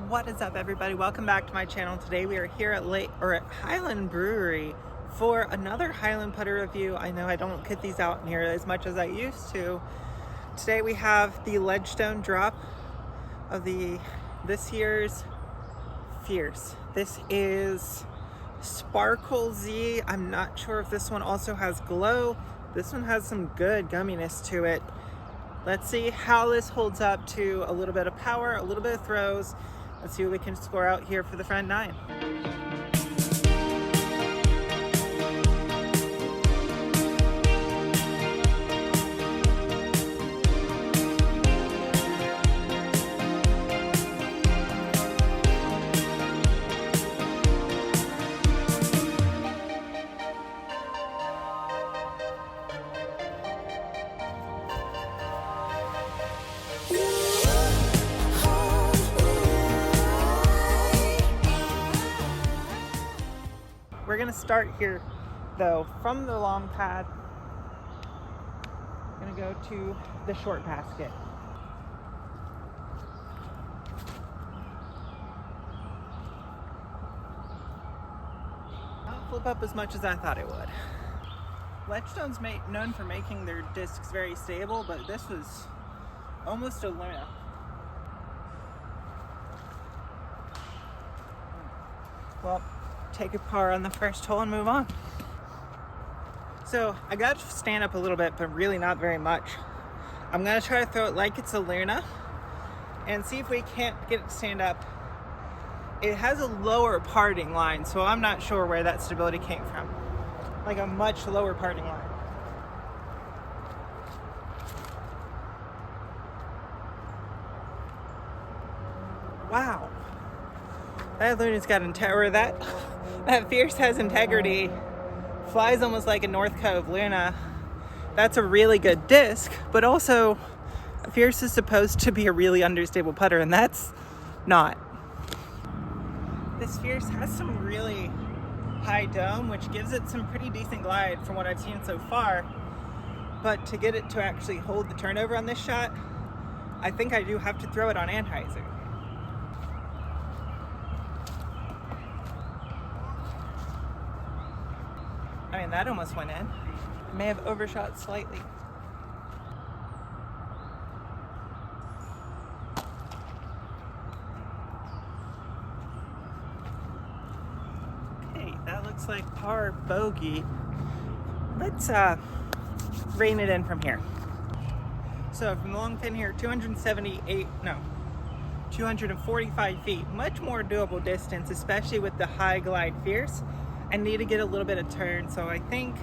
What is up, everybody? Welcome back to my channel. Today we are here at Highland Brewery for another Highland putter review. I know I don't get these out near as much as I used to. Today we have the Ledgestone drop of this year's Fierce. This is Sparkle Z. I'm not sure if this one also has glow. This one has some good gumminess to it. Let's see how this holds up to a little bit of power, a little bit of throws. Let's see what we can score out here for the front nine. We're gonna start here though from the long pad. Gonna go to the short basket. Not flip up as much as I thought it would. Ledgestone's known for making their discs very stable, but this was almost a Luna. Well, take a par on the first hole and move on. So I got to stand up a little bit, but really not very much. I'm gonna try to throw it like it's a Luna and see if we can't get it to stand up. It has a lower parting line, so I'm not sure where that stability came from. Like a much lower parting line. Wow. That Luna's got that Fierce has integrity. Flies almost like a North Cove Luna. That's a really good disc, but also Fierce is supposed to be a really understable putter, and that's not. This Fierce has some really high dome, which gives it some pretty decent glide from what I've seen so far. But to get it to actually hold the turnover on this shot, I think I do have to throw it on Anheuser. I mean, that almost went in. May have overshot slightly. Okay, that looks like par bogey. Let's rein it in from here. So from the long pin here, 245 feet. Much more doable distance, especially with the high glide Fierce. I need to get a little bit of turn, so I think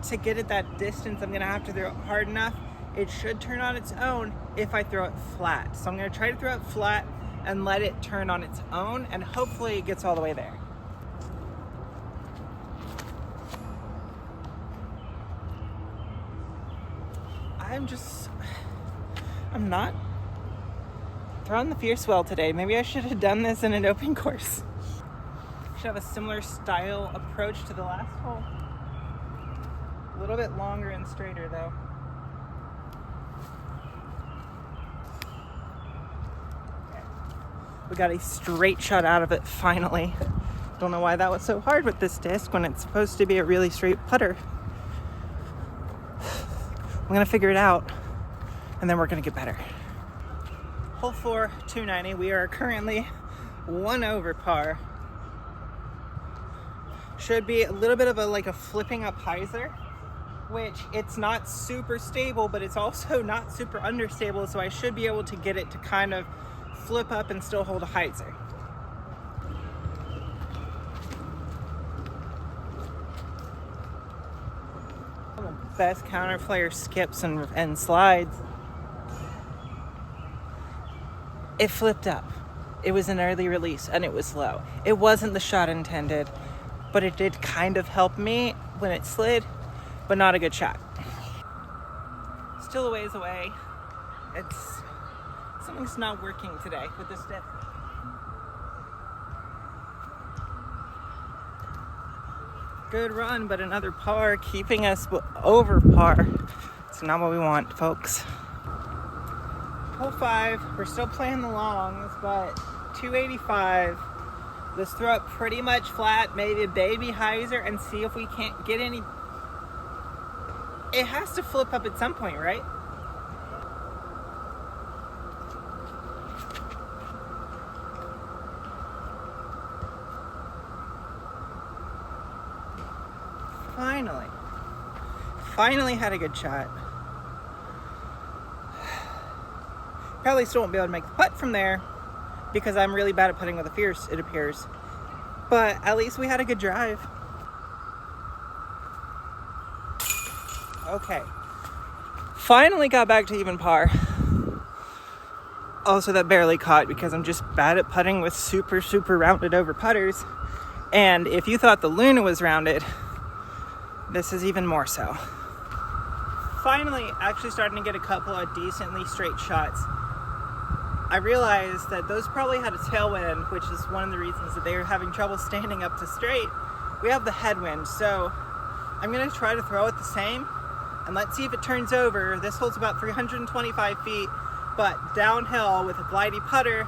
to get it that distance, I'm gonna have to throw it hard enough. It should turn on its own if I throw it flat. So I'm gonna try to throw it flat and let it turn on its own, and hopefully it gets all the way there. I'm not throwing the Fierce well today. Maybe I should have done this in an open course. Should have a similar style approach to the last hole. A little bit longer and straighter though. Okay. We got a straight shot out of it finally. Don't know why that was so hard with this disc when it's supposed to be a really straight putter. I'm gonna figure it out and then we're gonna get better. Hole 4, 290. We are currently 1 over par. Should be a little bit of a flipping up hyzer, which it's not super stable, but it's also not super understable, so I should be able to get it to kind of flip up and still hold a hyzer. The best counterflare skips and slides. It flipped up. It was an early release and it was low. It wasn't the shot intended, but it did kind of help me when it slid, but not a good shot. Still a ways away. Something's not working today with this disc. Good run, but another par, keeping us over par. It's not what we want, folks. Hole 5, we're still playing the longs, but 285. Let's throw it pretty much flat, maybe a baby hyzer, and see if we can't get any. It has to flip up at some point, right? Finally had a good shot. Probably still won't be able to make the putt from there because I'm really bad at putting with a Fierce, it appears. But at least we had a good drive. Okay. Finally got back to even par. Also, that barely caught because I'm just bad at putting with super rounded over putters. And if you thought the Luna was rounded, this is even more so. Finally, actually starting to get a couple of decently straight shots. I realized that those probably had a tailwind, which is one of the reasons that they were having trouble standing up to straight. We have the headwind, so I'm going to try to throw it the same, and let's see if it turns over. This hole's about 325 feet, but downhill with a glidey putter,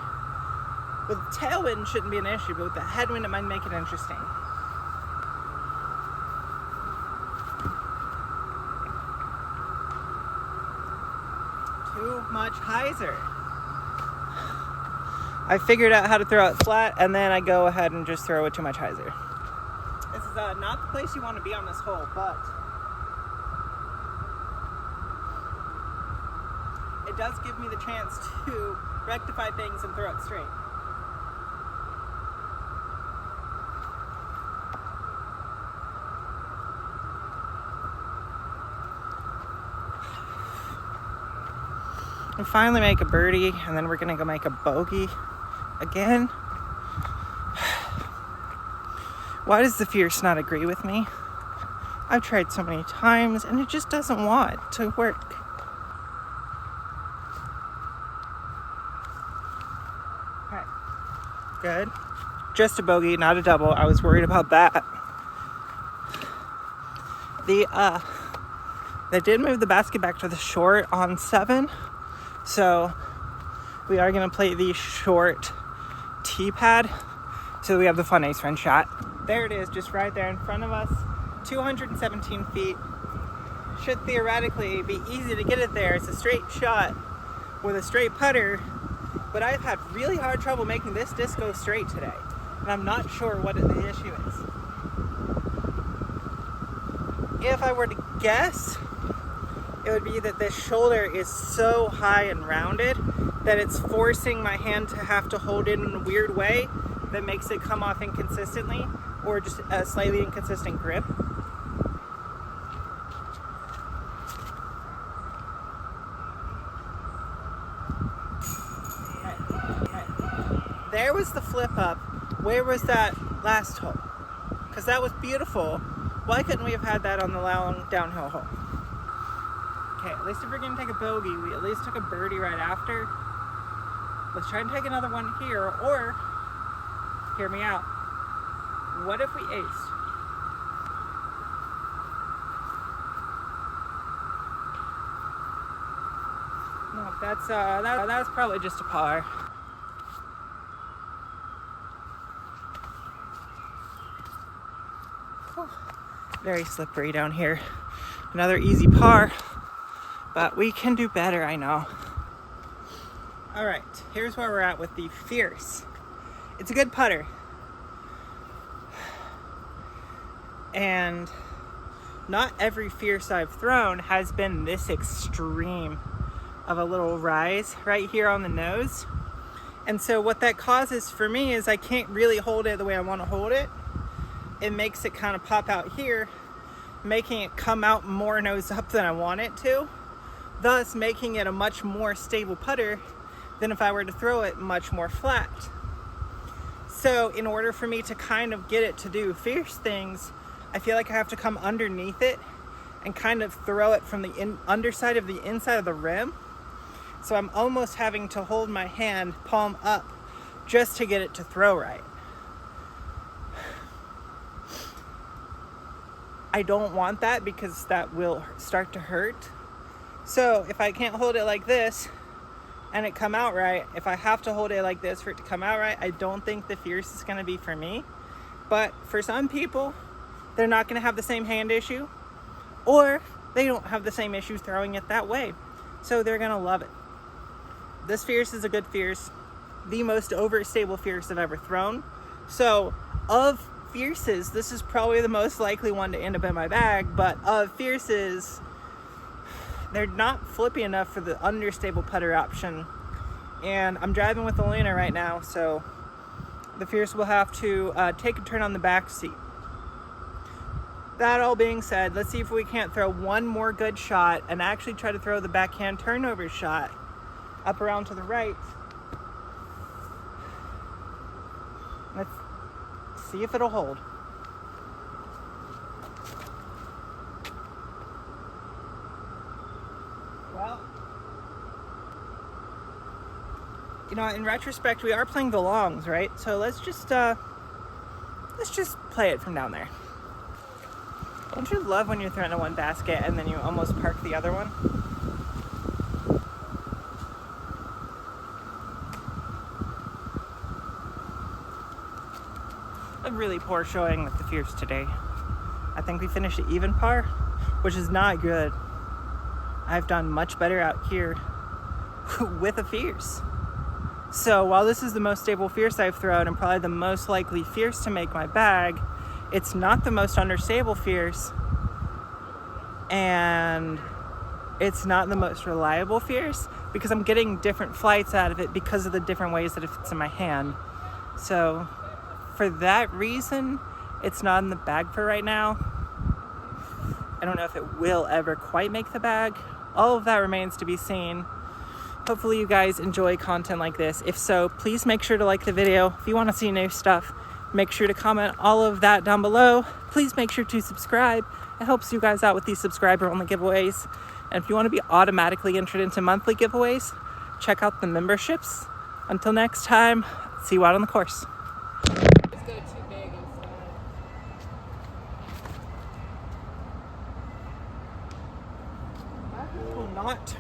with tailwind shouldn't be an issue, but with the headwind it might make it interesting. Too much hyzer. I figured out how to throw it flat, and then I go ahead and just throw it too much hyzer. This is not the place you want to be on this hole, but it does give me the chance to rectify things and throw it straight. And finally make a birdie, and then we're gonna go make a bogey again. Why does the Fierce not agree with me? I've tried so many times and it just doesn't want to work. Alright, good. Just a bogey, not a double. I was worried about that. They did move the basket back to the short on 7. So we are going to play the short tee pad so that we have the fun ace friend shot. There it is, just right there in front of us. 217 feet. Should theoretically be easy to get it there. It's a straight shot with a straight putter, but I've had really hard trouble making this disc go straight today, and I'm not sure what the issue is. If I were to guess, it would be that this shoulder is so high and rounded that it's forcing my hand to have to hold it in a weird way that makes it come off inconsistently, or just a slightly inconsistent grip. There was the flip up. Where was that last hole? Because that was beautiful. Why couldn't we have had that on the long downhill hole? Okay, at least if we're going to take a bogey, we at least took a birdie right after. Let's try and take another one here, or, hear me out, what if we aced? No, that's probably just a par. Oh, very slippery down here. Another easy par. But we can do better, I know. All right, here's where we're at with the Fierce. It's a good putter. And not every Fierce I've thrown has been this extreme of a little rise right here on the nose. And so what that causes for me is I can't really hold it the way I want to hold it. It makes it kind of pop out here, making it come out more nose up than I want it to. Thus making it a much more stable putter than if I were to throw it much more flat. So in order for me to kind of get it to do Fierce things, I feel like I have to come underneath it and kind of throw it from the underside of the inside of the rim. So I'm almost having to hold my hand palm up just to get it to throw right. I don't want that because that will start to hurt. So if I can't hold it like this, and it come out right, if I have to hold it like this for it to come out right, I don't think the Fierce is gonna be for me. But for some people, they're not gonna have the same hand issue, or they don't have the same issues throwing it that way. So they're gonna love it. This Fierce is a good Fierce, the most overstable Fierce I've ever thrown. So of Fierces, this is probably the most likely one to end up in my bag, but of Fierces, they're not flippy enough for the understable putter option. And I'm driving with the Luna right now, so the Fierce will have to take a turn on the back seat. That all being said, let's see if we can't throw one more good shot and actually try to throw the backhand turnover shot up around to the right. Let's see if it'll hold. Well, you know, in retrospect, we are playing the longs, right? So let's just play it from down there. Don't you love when you're throwing to one basket and then you almost park the other one? A really poor showing with the Fierce today. I think we finished at even par, which is not good. I've done much better out here with a Fierce. So while this is the most stable Fierce I've thrown and probably the most likely Fierce to make my bag, it's not the most understable Fierce, and it's not the most reliable Fierce because I'm getting different flights out of it because of the different ways that it fits in my hand. So for that reason, it's not in the bag for right now. I don't know if it will ever quite make the bag. All of that remains to be seen. Hopefully you guys enjoy content like this. If so, please make sure to like the video. If you want to see new stuff, make sure to comment all of that down below. Please make sure to subscribe. It helps you guys out with these subscriber-only giveaways. And if you want to be automatically entered into monthly giveaways, check out the memberships. Until next time, see you out on the course. Let's go too big instead. Will not